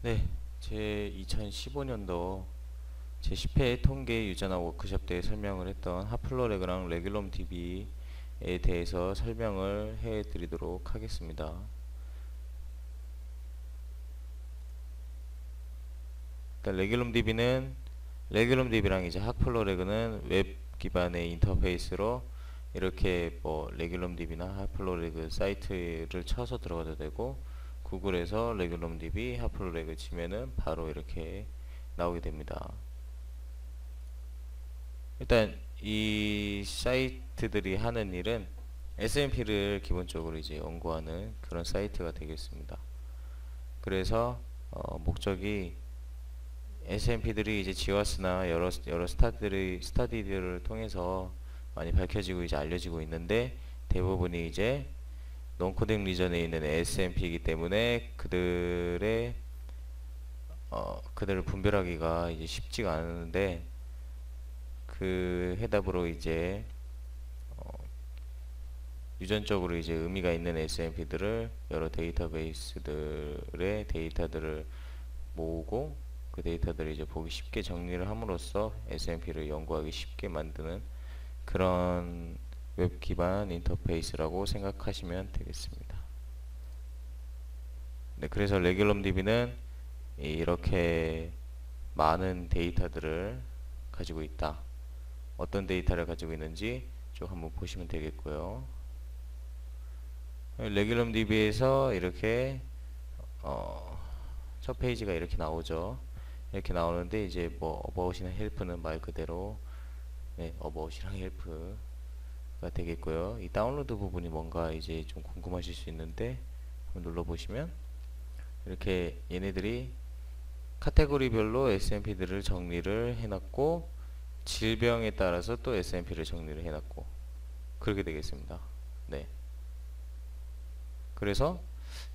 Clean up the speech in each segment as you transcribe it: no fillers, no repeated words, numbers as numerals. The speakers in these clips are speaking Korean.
네, 제 2015년도 제 10회 통계 유전화 워크숍 때 설명을 했던 하플로레그랑 레귤럼 DB에 대해서 설명을 해 드리도록 하겠습니다. 일단 레귤럼 DB랑 이제 하플로레그는 웹 기반의 인터페이스로 이렇게 뭐 레귤럼 DB나 하플로레그 사이트를 쳐서 들어가도 되고, 구글에서 레귤럼 DB 하플로레그 치면은 바로 이렇게 나오게 됩니다. 일단 이 사이트들이 하는 일은 SNP를 기본적으로 이제 연구하는 그런 사이트가 되겠습니다. 그래서 목적이 SNP들이 이제 지와스나 여러 스타디들을 통해서 많이 밝혀지고 이제 알려지고 있는데, 대부분이 이제 논코딩 리전에 있는 SNP이기 때문에 그들을 분별하기가 이제 쉽지가 않은데, 그 해답으로 이제 유전적으로 이제 의미가 있는 SNP들을 여러 데이터베이스들의 데이터들을 모으고, 그 데이터들을 이제 보기 쉽게 정리를 함으로써 SNP를 연구하기 쉽게 만드는 그런 웹 기반 인터페이스라고 생각하시면 되겠습니다. 네, 그래서 레귤럼 DB는 이렇게 많은 데이터들을 가지고 있다. 어떤 데이터를 가지고 있는지 쭉 한번 보시면 되겠고요. 레귤럼 DB에서 이렇게 첫 페이지가 이렇게 나오죠. 이렇게 나오는데 이제 뭐 about이나 help는 말 그대로 about이랑 help가 되겠고요. 이 다운로드 부분이 뭔가 이제 좀 궁금하실 수 있는데, 한번 눌러보시면 이렇게 얘네들이 카테고리별로 SNP들을 정리를 해놨고, 질병에 따라서 또 SNP를 정리를 해놨고, 그렇게 되겠습니다. 네. 그래서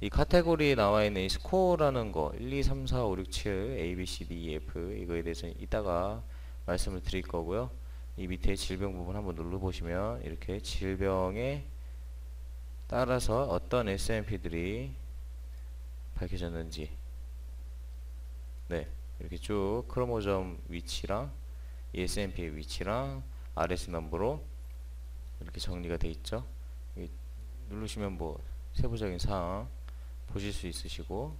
이 카테고리에 나와 있는 이 스코어라는 거 1, 2, 3, 4, 5, 6, 7 A, B, C, D, E, F 이거에 대해서 이따가 말씀을 드릴 거고요. 이 밑에 질병 부분 한번 눌러보시면 이렇게 질병에 따라서 어떤 SNP들이 밝혀졌는지, 네, 이렇게 쭉 크로모점 위치랑 이 SNP의 위치랑 RS 넘버로 이렇게 정리가 돼 있죠. 누르시면 뭐 세부적인 사항 보실 수 있으시고,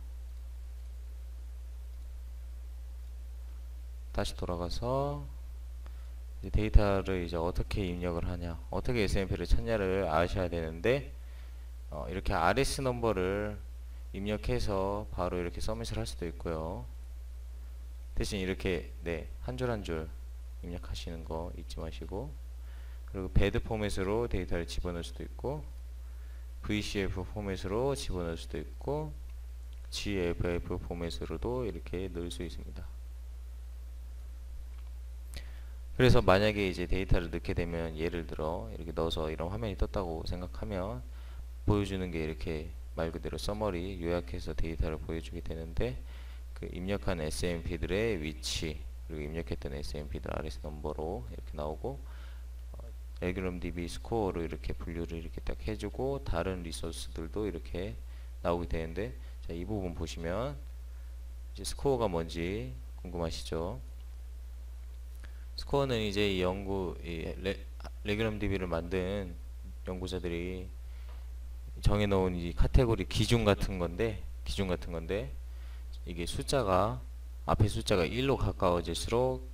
다시 돌아가서 이제 데이터를 이제 어떻게 입력을 하냐, 어떻게 SNP를 찾냐를 아셔야 되는데, 이렇게 RS 넘버를 입력해서 바로 이렇게 서밋을 할 수도 있고요. 대신 이렇게 한 줄 한 줄 입력하시는 거 잊지 마시고, 그리고 배드 포맷으로 데이터를 집어넣을 수도 있고, VCF 포맷으로 집어넣을 수도 있고, GFF 포맷으로도 이렇게 넣을 수 있습니다. 그래서 만약에 이제 데이터를 넣게 되면, 예를 들어 이렇게 넣어서 이런 화면이 떴다고 생각하면 보여주는 게 이렇게 말 그대로 서머리 요약해서 데이터를 보여주게 되는데, 그 입력한 SNP들의 위치, 그리고 입력했던 SNP들 RS 넘버로 이렇게 나오고, 레귤럼 DB 스코어로 이렇게 분류를 이렇게 딱 해주고, 다른 리소스들도 이렇게 나오게 되는데, 자, 이 부분 보시면 이제 스코어가 뭔지 궁금하시죠? 스코어는 이제 레귤럼 DB를 만든 연구자들이 정해놓은 이 카테고리 기준 같은 건데, 이게 숫자가 앞에 숫자가 1로 가까워질수록,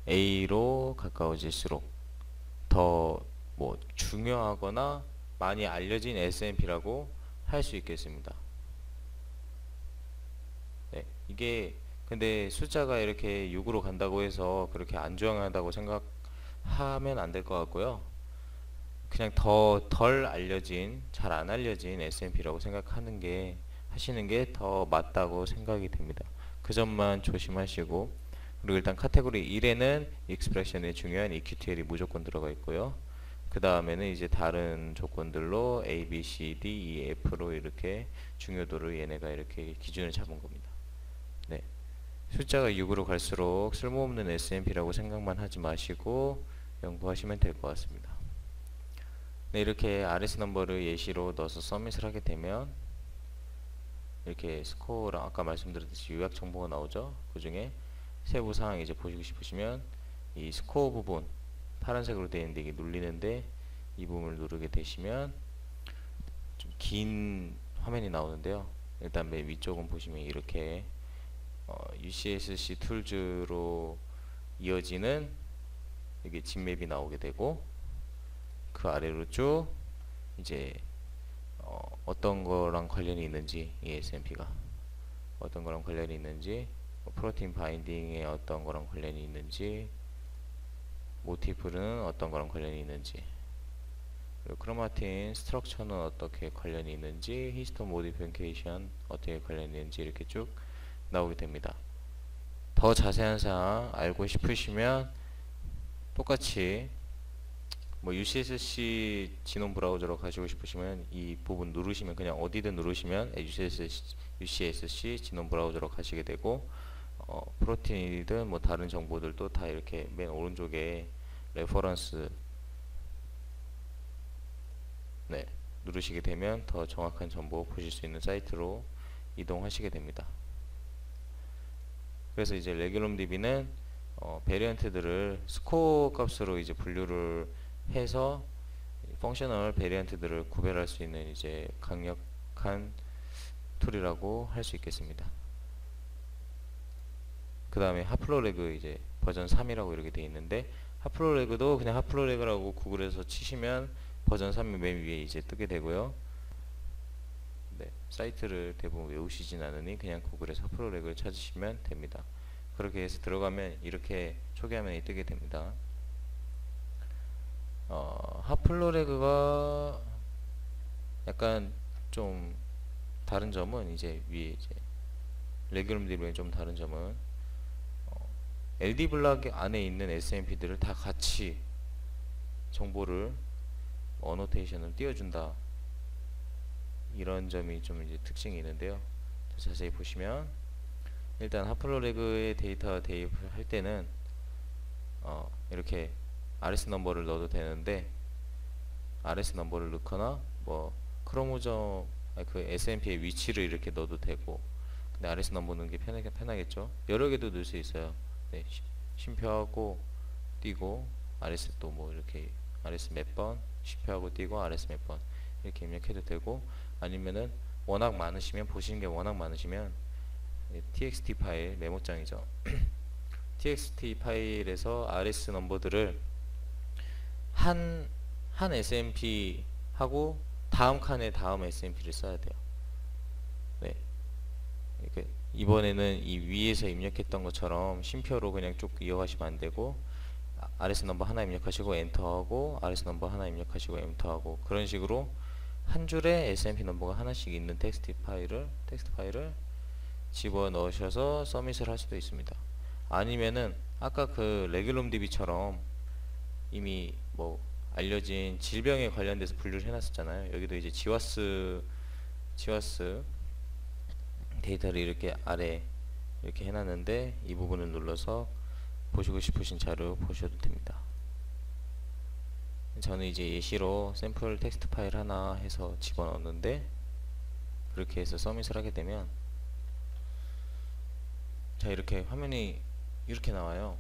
A로 가까워질수록 더 뭐 중요하거나 많이 알려진 SNP라고 할 수 있겠습니다. 네, 이게 근데 숫자가 이렇게 6으로 간다고 해서 그렇게 안 중요하다고 생각하면 안 될 것 같고요. 그냥 더 덜 알려진, 잘 안 알려진 SNP라고 하시는 게 더 맞다고 생각이 됩니다. 그 점만 조심하시고, 그리고 일단 카테고리 1에는 익스프레션에 중요한 EQTL이 무조건 들어가 있고요. 그 다음에는 이제 다른 조건들로 A, B, C, D, E, F로 이렇게 중요도를 얘네가 이렇게 기준을 잡은 겁니다. 네. 숫자가 6으로 갈수록 쓸모없는 SNP라고 생각만 하지 마시고 연구하시면 될 것 같습니다. 네, 이렇게 RS 넘버를 예시로 넣어서 서밋을 하게 되면 이렇게 스코어랑 아까 말씀드렸듯이 요약 정보가 나오죠. 그 중에 세부 사항 이제 보시고 싶으시면 이 스코어 부분 파란색으로 되어 있는데 이게 눌리는데 이 부분을 누르게 되시면 좀 긴 화면이 나오는데요. 일단 맨 위쪽은 보시면 이렇게 UCSC 툴즈로 이어지는 이게 진맵이 나오게 되고 그 아래로 쭉 이제 어떤 거랑 관련이 있는지 이 SMP가 어떤 거랑 관련이 있는지 프로틴 바인딩에 어떤 거랑 관련이 있는지 모티프는 어떤 거랑 관련이 있는지 그리고 크로마틴 스트럭처는 어떻게 관련이 있는지 히스톤 모디피케이션 어떻게 관련이 있는지 이렇게 쭉 나오게 됩니다. 더 자세한 사항 알고 싶으시면 똑같이 뭐 UCSC 지놈 브라우저로 가시고 싶으시면 이 부분 누르시면 그냥 어디든 누르시면 UCSC 지놈 브라우저로 가시게 되고 프로틴이든 뭐 다른 정보들도 다 이렇게 맨 오른쪽에 레퍼런스 네, 누르시게 되면 더 정확한 정보 보실 수 있는 사이트로 이동하시게 됩니다. 그래서 이제 레귤럼 DB는 베리언트들을 스코어 값으로 이제 분류를 해서 펑셔널 베리언트들을 구별할 수 있는 이제 강력한 툴이라고 할 수 있겠습니다. 그 다음에 하플로레그 이제 버전 3이라고 이렇게 되어 있는데 하플로레그도 그냥 하플로레그라고 구글에서 치시면 버전 3이 맨 위에 이제 뜨게 되고요. 네, 사이트를 대부분 외우시진 않으니 그냥 구글에서 하플로레그를 찾으시면 됩니다. 그렇게 해서 들어가면 이렇게 초기화면이 뜨게 됩니다. 하플로레그가 약간 좀 다른 점은 이제 위에 이제 레귤럼 DB랑 좀 다른 점은 LD 블락 안에 있는 SMP들을 다 같이 정보를 어노테이션을 띄워준다. 이런 점이 좀 이제 특징이 있는데요. 자세히 보시면 일단 하플로레그의 데이터 대입을 할 때는 이렇게 RS 넘버를 넣어도 되는데 RS 넘버를 넣거나 뭐 크로모점 그 SMP의 위치를 이렇게 넣어도 되고 근데 RS 넘버 넣는 게 편하겠죠. 여러 개도 넣을 수 있어요. 네, 쉼표하고 띄고 RS 또 뭐 이렇게 RS 몇 번 쉼표하고 띄고 RS 몇 번 이렇게 입력해도 되고 아니면은 워낙 많으시면 보시는 게 워낙 많으시면 txt 파일 메모장이죠. txt 파일에서 RS 넘버들을 한 SMP 하고 다음 칸에 다음 SMP를 써야 돼요. 네. 이렇게 이번에는 이 위에서 입력했던 것처럼 쉼표로 그냥 쭉 이어가시면 안 되고 RS 넘버 하나 입력하시고 엔터하고 RS 넘버 하나 입력하시고 엔터하고 그런 식으로 한 줄에 SMP 넘버가 하나씩 있는 텍스트 파일을 집어 넣으셔서 서밋을 할 수도 있습니다. 아니면은 아까 그 레귤럼 DB처럼 이미 뭐 알려진 질병에 관련돼서 분류를 해놨었잖아요. 여기도 이제 지와스 데이터를 이렇게 아래 이렇게 해놨는데 이 부분을 눌러서 보시고 싶으신 자료 보셔도 됩니다. 저는 이제 예시로 샘플 텍스트 파일 하나 해서 집어넣었는데 그렇게 해서 서밋을 하게 되면 자 이렇게 화면이 이렇게 나와요.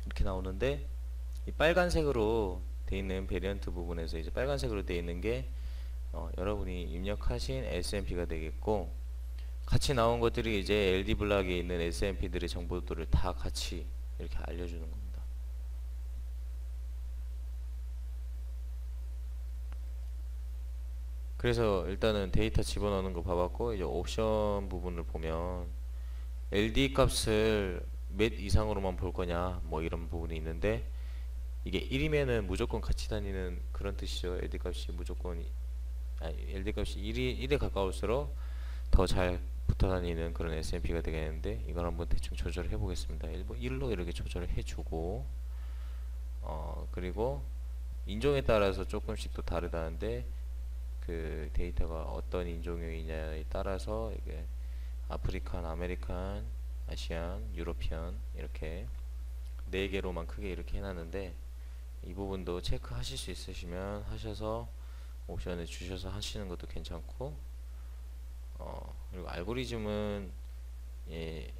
이렇게 나오는데 이 빨간색으로 되어 있는 베리언트 부분에서 이제 빨간색으로 되어 있는 게 여러분이 입력하신 SMP가 되겠고 같이 나온 것들이 이제 LD 블락에 있는 SMP들의 정보들을 다 같이 이렇게 알려주는 겁니다. 그래서 일단은 데이터 집어넣는 거 봐봤고 이제 옵션 부분을 보면 LD 값을 몇 이상으로만 볼 거냐 뭐 이런 부분이 있는데 이게 1이면은 무조건 같이 다니는 그런 뜻이죠. LD 값이 무조건 LD 값이 1에 가까울수록 더 잘 붙어 다니는 그런 SMP가 되겠는데 이걸 한번 대충 조절을 해 보겠습니다. 1로 이렇게 조절을 해주고 그리고 인종에 따라서 조금씩 또 다르다는데 그 데이터가 어떤 인종이냐에 따라서 이게 아프리칸, 아메리칸, 아시안, 유로피언 이렇게 4개로만 크게 이렇게 해놨는데 이 부분도 체크하실 수 있으시면 하셔서 옵션을 주셔서 하시는 것도 괜찮고, 그리고 알고리즘은 예,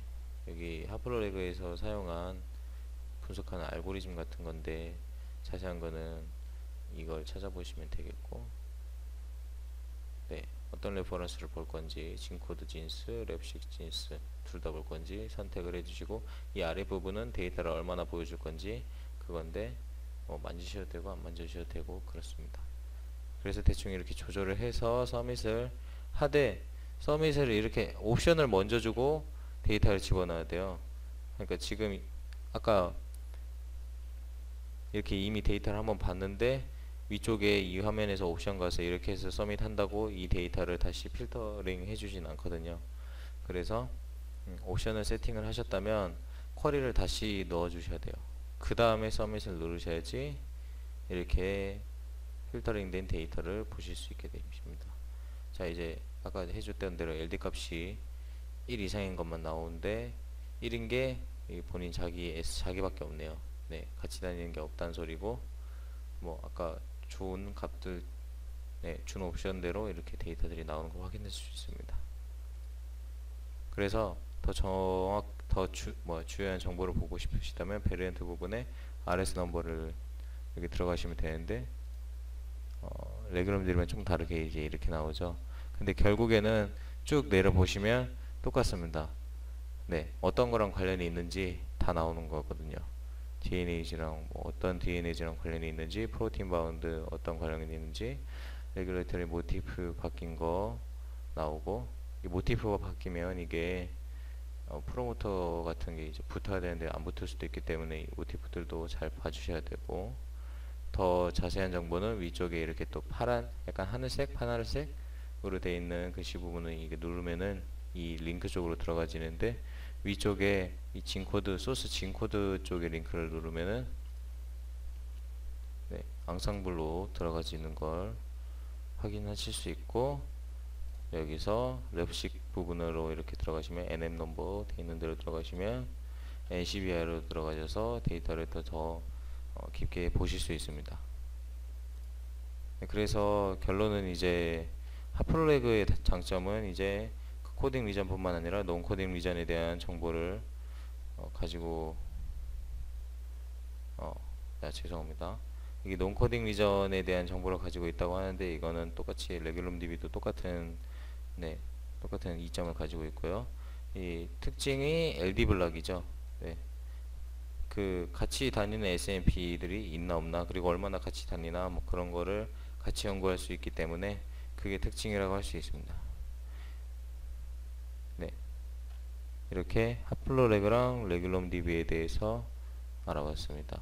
여기 하프로레그에서 사용한 분석하는 알고리즘 같은 건데, 자세한 거는 이걸 찾아보시면 되겠고, 네, 어떤 레퍼런스를 볼 건지, 진코드 진스, 랩식 진스 둘 다 볼 건지 선택을 해주시고, 이 아래 부분은 데이터를 얼마나 보여줄 건지 그건데, 만지셔도 되고 안 만지셔도 되고 그렇습니다. 그래서 대충 이렇게 조절을 해서 서밋을 하되, 서밋을 이렇게 옵션을 먼저 주고 데이터를 집어넣어야 돼요. 그러니까 지금 아까 이렇게 이미 데이터를 한번 봤는데, 위쪽에 이 화면에서 옵션 가서 이렇게 해서 서밋 한다고 이 데이터를 다시 필터링 해주진 않거든요. 그래서 옵션을 세팅을 하셨다면 쿼리를 다시 넣어 주셔야 돼요. 그 다음에 서밋을 누르셔야지 이렇게 필터링 된 데이터를 보실 수 있게 됩니다. 자, 이제 아까 해줬던 대로 LD 값이 1 이상인 것만 나오는데, 1인 게 본인 자기밖에 없네요. 네, 같이 다니는 게 없다는 소리고, 뭐 아까 좋은 값들, 네, 준 옵션대로 이렇게 데이터들이 나오는 걸 확인할 수 있습니다. 그래서 더 주요한 정보를 보고 싶으시다면 베리언트 부분에 RS 넘버를 여기 들어가시면 되는데, 레귤럼들이면 좀 다르게 이제 이렇게 나오죠. 근데 결국에는 쭉 내려보시면 똑같습니다. 네, 어떤 거랑 관련이 있는지 다 나오는 거거든요. DNA지랑 어떤 DNA지랑 관련이 있는지, 프로틴 바운드 어떤 관련이 있는지, 레귤레이터리 모티프 바뀐 거 나오고, 이 모티프가 바뀌면 이게 프로모터 같은 게 이제 붙어야 되는데 안 붙을 수도 있기 때문에 이 모티프들도 잘 봐주셔야 되고, 더 자세한 정보는 위쪽에 이렇게 또 파란, 약간 하늘색, 파란색으로 되어 있는 글씨 부분을 이게 누르면은 이 링크 쪽으로 들어가지는데, 위쪽에 이 진코드, 소스 진코드 쪽에 링크를 누르면은 네, 앙상블로 들어가지는 걸 확인하실 수 있고, 여기서 랩식 부분으로 이렇게 들어가시면 NM 넘버 되어 있는 대로 들어가시면 NCBI로 들어가셔서 데이터를 더 깊게 보실 수 있습니다. 네, 그래서 결론은 이제 하프로레그의 장점은 이제 코딩 리전뿐만 아니라 논 코딩 리전에 대한 정보를 가지고 죄송합니다. 이게 논 코딩 리전에 대한 정보를 가지고 있다고 하는데, 이거는 똑같이 레귤럼 DB도 네, 똑같은 이점을 가지고 있고요. 이 특징이 LD 블락이죠. 네, 그 같이 다니는 SNP들이 있나 없나, 그리고 얼마나 같이 다니나, 뭐 그런 거를 같이 연구할 수 있기 때문에 그게 특징이라고 할 수 있습니다. 네, 이렇게 하플로레그랑 레귤럼 DB에 대해서 알아봤습니다.